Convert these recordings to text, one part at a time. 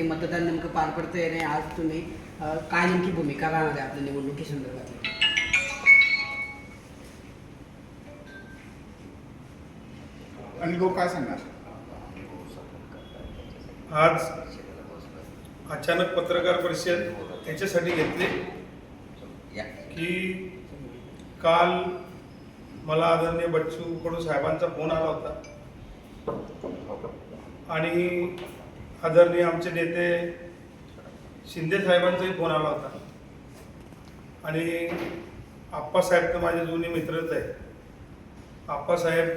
पक्षासाठी मतदान नेमकं पार पडतंय नाही आज तुम्ही काय नेमकी भूमिका राहणार आहे आपल्या निवडणुकी संदर्भातली? आणि लोक काय सांगणार? आज अचानक पत्रकार परिषद याच्यासाठी घेतली की काल मला आदरणीय बच्चू कडू साहेबांचा फोन आला होता आणि आदरणीय आमचे नेते शिंदे साहेबांचाही फोन आला होता आणि आप्पासाहेब तर माझे जुने मित्रच आहे. आप्पासाहेब,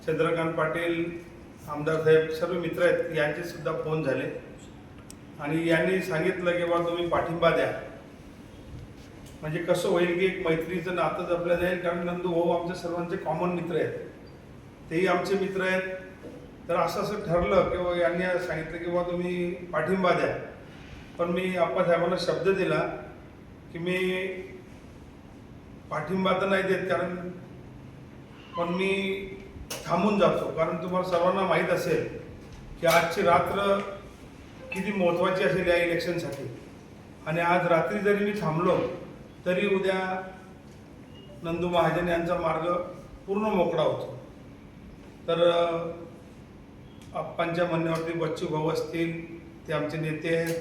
चंद्रकांत पाटील, आमदार साहेब सर्व मित्र आहेत, यांचे सुद्धा फोन झाले आणि यांनी सांगितलं की बा तुम्ही पाठिंबा द्या. म्हणजे कसं होईल की एक मैत्रीचं नातं जपलं जाईल, कारण नंदू भाऊ आमच्या सर्वांचे कॉमन मित्र आहेत, तेही आमचे मित्र आहेत. तर असं ठरलं की यांनी सांगितलं की बा तुम्ही पाठिंबा द्या. पण मी आप्पासाहेबांना शब्द दिला की मी पाठिंबा तर नाही देत, कारण पण मी थांबून जातो, कारण तुम्हाला सर्वांना माहीत असेल की आजची रात्र किती महत्त्वाची असेल या इलेक्शनसाठी. आणि आज रात्री जरी मी थांबलो तरी उद्या नंदू महाजन यांचा मार्ग पूर्ण मोकळा होतो. तर आप्पांच्या म्हणण्यावरती बच्चू भाऊ असतील, ते आमचे नेते आहेत,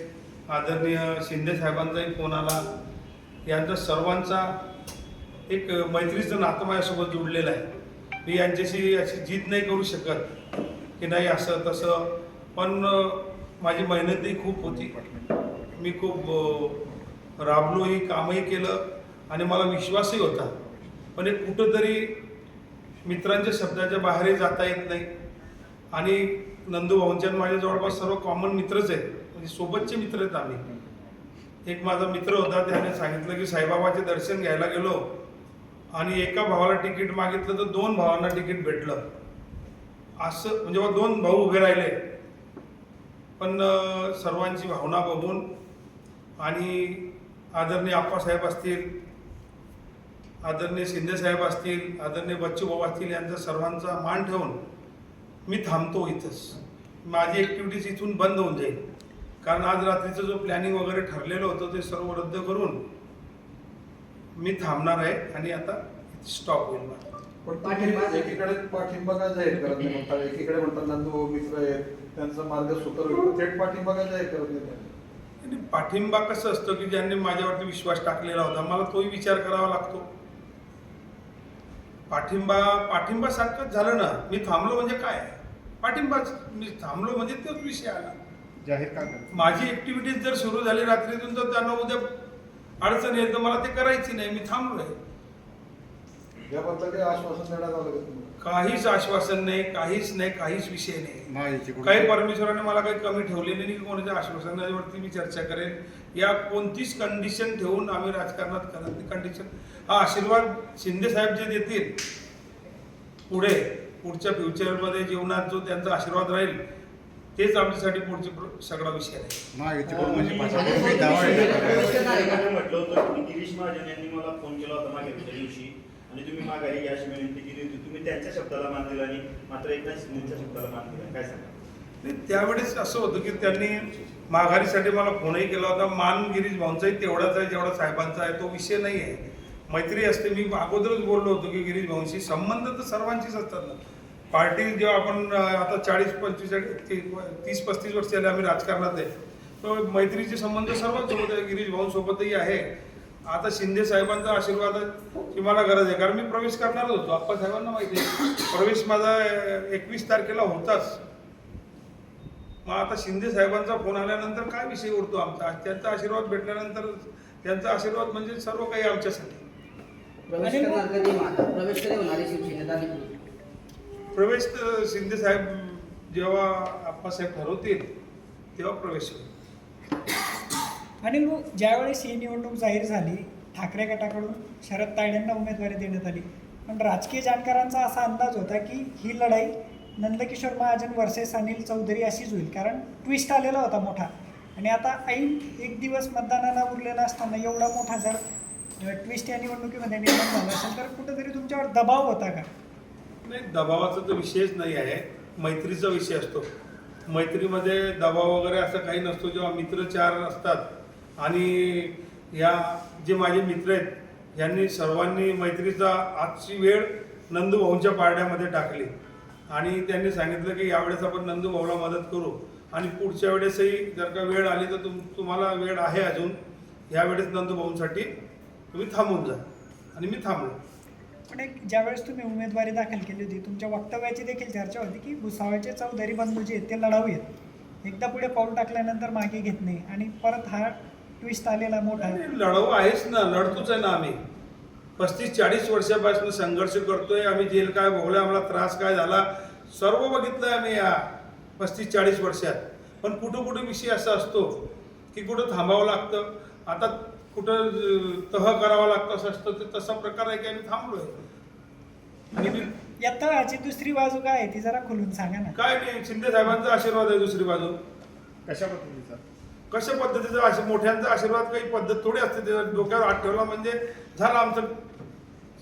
आदरणीय शिंदे साहेबांचाही फोन आला. यांचा सर्वांचा एक मैत्रीचं नातं माझ्यासोबत जुळलेलं आहे. मी यांच्याशी अशी जीत नाही करू शकत की नाही असं तसं, पण माझी मेहनतही खूप होती, मी खूप राबलोही, कामही केलं आणि मला विश्वासही होता. पण एक कुठंतरी मित्रांच्या शब्दाच्या बाहेरही जाता येत नाही. आणि नंदू भाऊंच्या माझे जवळपास सर्व कॉमन मित्रच आहेत, म्हणजे सोबतचे मित्र आहेत आम्ही. एक माझा मित्र होता, त्याने सांगितलं की साईबाबाचे दर्शन घ्यायला गेलो आणि एका भावाला तिकीट मागितलं तर 2 भावांना तिकीट भेटलं. असं म्हणजे जेव्हा 2 भाऊ उभे राहिले, पण सर्वांची भावना बघून आणि आदरणीय आप्पासाहेब असतील, आदरणीय शिंदेसाहेब असतील, आदरणीय बच्चू भाऊ असतील, यांचा सर्वांचा मान ठेवून मी थांबतो इथंच. माझी ॲक्टिव्हिटीज इथून बंद होऊन जाईल, कारण आज रात्रीचं जो प्लॅनिंग वगैरे ठरलेलं होतं ते सर्व रद्द करून मी थांबणार आहे आणि आता स्टॉप होईल. पण तुम्ही एकीकडे पाठिंबा का जाहीर करत नाही म्हणतात, एकीकडे म्हणतात नंदू मित्र आहेत, त्यांचा मार्ग सुकर होईल, थेट पाठिंबा का जाहीर करत नाही? पाठिंबा कसं असतं की ज्यांनी माझ्यावरती विश्वास टाकलेला होता, मला तोही विचार करावा लागतो. पाठिंबा सारखंच झालं ना. मी थांबलो म्हणजे काय, पाठिंबाच. मी थांबलो म्हणजे तोच विषय आला. जाहीर का करत? माझी ॲक्टिव्हिटीज जर सुरू झाली रात्रीतून तर त्यांना उद्या अडचण येईल, तर मला ते करायची नाही. मी थांबलो आहे. याबद्दल काही आश्वासन देण्यात आलं का तुम्हाला? काहीच आश्वासन नाही, काहीच विषय नाही. महायुती कुठे? काही परमेश्वराने मला काही कमी ठेवलेली नाही की कोणाच्या आश्वासनावरती मी चर्चा करेन. या कोणतीच कंडिशन ठेवून आम्ही राजकारणात करत नाही. कंडिशन हा आशीर्वाद शिंदे साहेब जे देतील पुढच्या फ्युचरमध्ये जीवनात जो त्यांचा आशीर्वाद राहील, तेच आमच्यासाठी पुढचे सगळा विषय आहे. महायुतीकडून म्हणजे म्हटलं होतं की गिरीश महाजन यांनी मला फोन केला होता मागे दिवशी आणि तुम्ही माघारी घ्या अशी विनंती केली होती. तुम्ही त्यांच्या शब्दाला मान दिला आणि मात्र एकनाथ शिंदेच्या शब्दाला मान दिला, काय सांगा? त्यावेळेस असं होतं की त्यांनी माघारीसाठी मला फोनही केला होता. मान गिरीश भाऊंचाही तेवढाच आहे जेवढा साहेबांचा आहे, तो विषय नाही आहे. मैत्री असते. मी अगोदरच बोललो होतो की गिरीश भाऊंशी संबंध तर सर्वांचीच असतात ना. पार्टी जेव्हा आपण आता 30-35 वर्ष झाले आम्ही राजकारणात आहे, तर मैत्रीचे संबंध सर्वांसोबत आहे. गिरीश भाऊंसोबतही आहे. आता शिंदे साहेबांचा आशीर्वादाची मला गरज आहे, कारण मी प्रवेश करणार होतो. आप्पा साहेबांना माहिती आहे प्रवेश माझा 21 तारखेला होताच. मग आता शिंदे साहेबांचा फोन आल्यानंतर काय विषय उरतो आमचा? त्यांचा आशीर्वाद भेटल्यानंतर त्यांचा आशीर्वाद म्हणजे सर्व काही आमच्यासाठी. प्रवेश होणार आहे शिवसेनेत? प्रवेश तर शिंदे साहेब जेव्हा आप्पासाहेब ठरवतील तेव्हा प्रवेश होईल. आणि मग ज्यावेळेस ही निवडणूक जाहीर झाली, ठाकरे गटाकडून शरद तायडेंना उमेदवारी देण्यात आली, पण राजकीय जाणकारांचा असा अंदाज होता की ही लढाई नंदकिशोर महाजन वर्सेस अनिल चौधरी अशीच होईल, कारण ट्विस्ट आलेला होता मोठा. आणि आता ऐन एक दिवस मतदानाला उरलेला असताना एवढा मोठा जर ट्विस्ट या निवडणुकीमध्ये निर्माण झाला असेल तर कुठेतरी तुमच्यावर दबाव होता का? नाही, दबावाचा तर विषयच नाही आहे. मैत्रीचा विषय असतो. मैत्रीमध्ये दबाव वगैरे असं काही नसतो. जेव्हा मित्र 4 असतात आणि या जे माझे मित्र आहेत यांनी सर्वांनी मैत्रीचा आजची वेळ नंदूभाऊंच्या पारड्यामध्ये टाकली आणि त्यांनी सांगितलं की यावेळेस आपण नंदूभाऊला मदत करू आणि पुढच्या वेळेसही जर का वेळ आली तर तुम्हाला वेळ आहे अजून, यावेळेस नंदूभाऊंसाठी तुम्ही थांबून जा. आणि मी थांबलो. पण एक ज्यावेळेस तुम्ही उमेदवारी दाखल केली होती तुमच्या वक्तव्याची देखील चर्चा होती की भुसावळचे चौधरी बंधू जे आहेत ते लढाऊ आहेत, एकदा पुढे पाऊल टाकल्यानंतर मागे घेत नाही आणि परत हा ट्विस्ट आलेला मोठा आहे. लढाऊ आहेच ना, लढतोच आहे ना आम्ही. 35-40 वर्षापासून संघर्ष करतोय आम्ही. जेल काय भोगलं, आम्हाला त्रास काय झाला, सर्व बघितलंय आम्ही या 35-40 वर्षात. पण कुठं विषय असा असतो की कुठं थांबावं लागतं, आता कुठं तह करावा लागतं असं असतं. तर तसा प्रकार आहे की आम्ही थांबलोय. आणि या तळाची दुसरी बाजू काय आहे ती जरा खुलून सांगा ना. काय नाही, शिंदे साहेबांचा आशीर्वाद आहे. दुसरी बाजू कशा पद्धतीचा? कशा पद्धतीचा मोठ्यांचा आशीर्वाद काही पद्धत थोडी असते. त्याच्या डोक्यावर हात ठेवला म्हणजे झालं आमचं.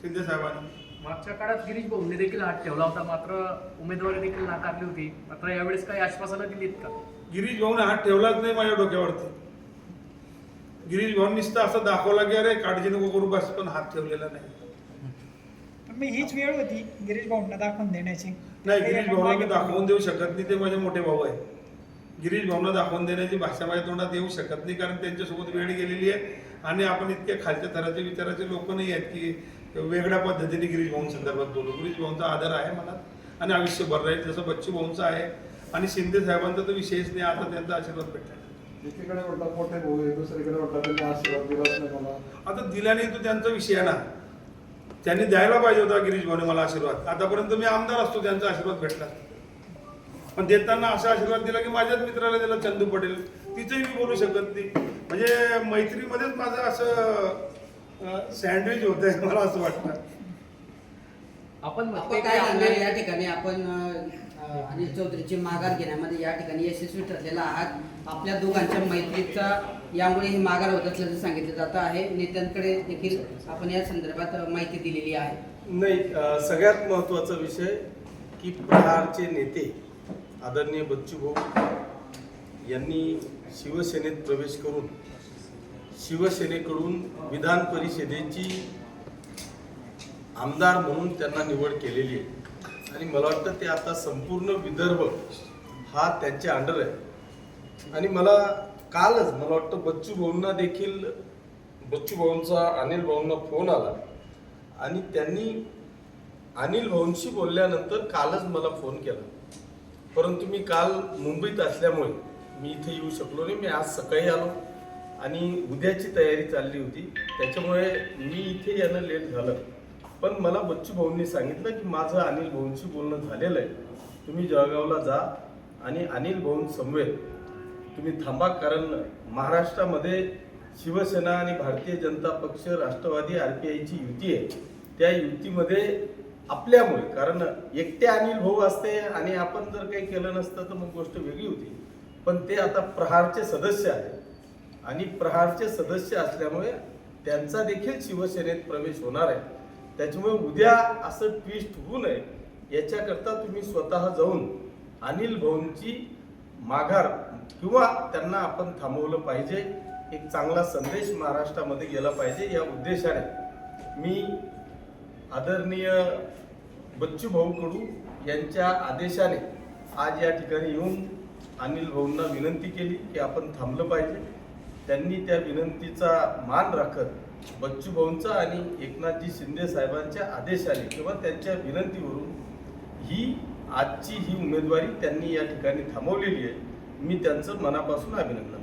शिंदे साहेबांनी मागच्या काळात गिरीश भाऊंनी देखील हात ठेवला होता, मात्र उमेदवारी देखील नाकारली होती. मात्र यावेळेस काही आश्वासनं दिलीत का? गिरीश भाऊने हात ठेवलाच नाही माझ्या डोक्यावरती. गिरीश भाऊ नुसतं असं दाखवला की अरे काळजी नको करू बस, पण हात ठेवलेला नाही. पण मग हीच वेळ होती गिरीश भाऊंना दाखवून देण्याची. नाही, गिरीश भाऊला मी दाखवून देऊ शकत नाही. ते माझे मोठे भाऊ आहे. गिरीश भाऊंना दाखवून देण्याची भाषा माझ्या तोंडात येऊ शकत नाही, कारण त्यांच्यासोबत वेळ गेलेली आहे आणि आपण इतक्या खालच्या थराचे विचाराचे लोक नाही आहेत की वेगळ्या पद्धतीने गिरीश भाऊंसंदर्भात बोलू. गिरीश भाऊंचा आदर आहे मनात आणि आयुष्यभर राहील, जसं बच्चू भाऊंचा आहे. आणि शिंदे साहेबांचा तर विषयच नाही. आता त्यांचा आशीर्वाद भेटला. एकीकडे म्हणतात मोठे भाऊ आहे, दुसरीकडे म्हणतात त्यांनी आशीर्वाद दिलाच नाही मला. आता दिला नाही तो त्यांचा विषय आहे ना. त्यांनी द्यायला पाहिजे होता गिरीश भाऊने मला आशीर्वाद. आतापर्यंत मी आमदार असतो, त्यांचा आशीर्वाद भेटला. पण देताना असा आशीर्वाद दिला की माझ्याच मित्राला दिला, चंदू पटेल. तिचंही मी बोलू शकत नाही. म्हणजे मैत्रीमध्येच माझं असं सँडविच होत आहे, मला असं वाटतं. आपण आपण काय सांगणार या ठिकाणी? आपण अनिल चौधरीची माघार घेण्यामध्ये या ठिकाणी यशस्वी ठरलेला आहात. आपल्या दोघांच्या मैत्रीचा यामुळे ही माघार होत असल्याचं सांगितलं जातं आहे. नेत्यांकडे देखील आपण या संदर्भात माहिती दिलेली आहे. नाही, सगळ्यात महत्त्वाचा विषय की प्रहारचे नेते आदरणीय बच्चू भाऊ यांनी शिवसेनेत प्रवेश करून शिवसेनेकडून विधान परिषदेची आमदार म्हणून त्यांना निवड केलेली आहे. आणि मला वाटतं ते आता संपूर्ण विदर्भ हा त्यांच्या अंडर आहे. आणि मला कालच मला वाटतं बच्चू भाऊंचा अनिल भाऊंना फोन आला आणि त्यांनी अनिल भाऊंशी बोलल्यानंतर कालच मला फोन केला. परंतु मी काल मुंबईत असल्यामुळे मी इथे येऊ शकलो नाही. मी आज सकाळी आलो आणि उद्याची तयारी चालली होती, त्याच्यामुळे मी इथे येणं लेट झालं. पण मला बच्चू भाऊंनी सांगितलं की माझं अनिल भाऊंशी बोलणं झालेलं आहे, तुम्ही जळगावला जा आणि अनिल भाऊंसमवेत तुम्ही थांबा, कारण महाराष्ट्रामध्ये शिवसेना आणि भारतीय जनता पक्ष, राष्ट्रवादी, RPIची युती आहे. त्या युतीमध्ये आपल्यामुळे, कारण एकटे अनिल भाऊ असते आणि आपण जर काही केलं नसतं तर मग गोष्ट वेगळी होती. पण ते आता प्रहारचे सदस्य आहेत आणि प्रहारचे सदस्य असल्यामुळे त्यांचा देखील शिवसेनेत प्रवेश होणार आहे. त्याच्यामुळे उद्या असं ट्विस्ट होऊ नये याच्याकरता तुम्ही स्वतः जाऊन अनिल भाऊंची माघार किंवा त्यांना आपण थांबवलं पाहिजे. एक चांगला संदेश महाराष्ट्रामध्ये गेला पाहिजे या उद्देशाने मी आदरणीय बच्चू भाऊ कडू यांच्या आदेशाने आज या ठिकाणी येऊन अनिल भाऊंना विनंती केली की आपण थांबलं पाहिजे. त्यांनी त्या विनंतीचा मान राखत बच्चू भाऊंचा आणि एकनाथजी शिंदे साहेबांच्या आदेशाने किंवा त्यांच्या विनंतीवरून आजची ही उमेदवारी त्यांनी या ठिकाणी थांबवलेली आहे. मी त्यांचं मनापासून अभिनंदन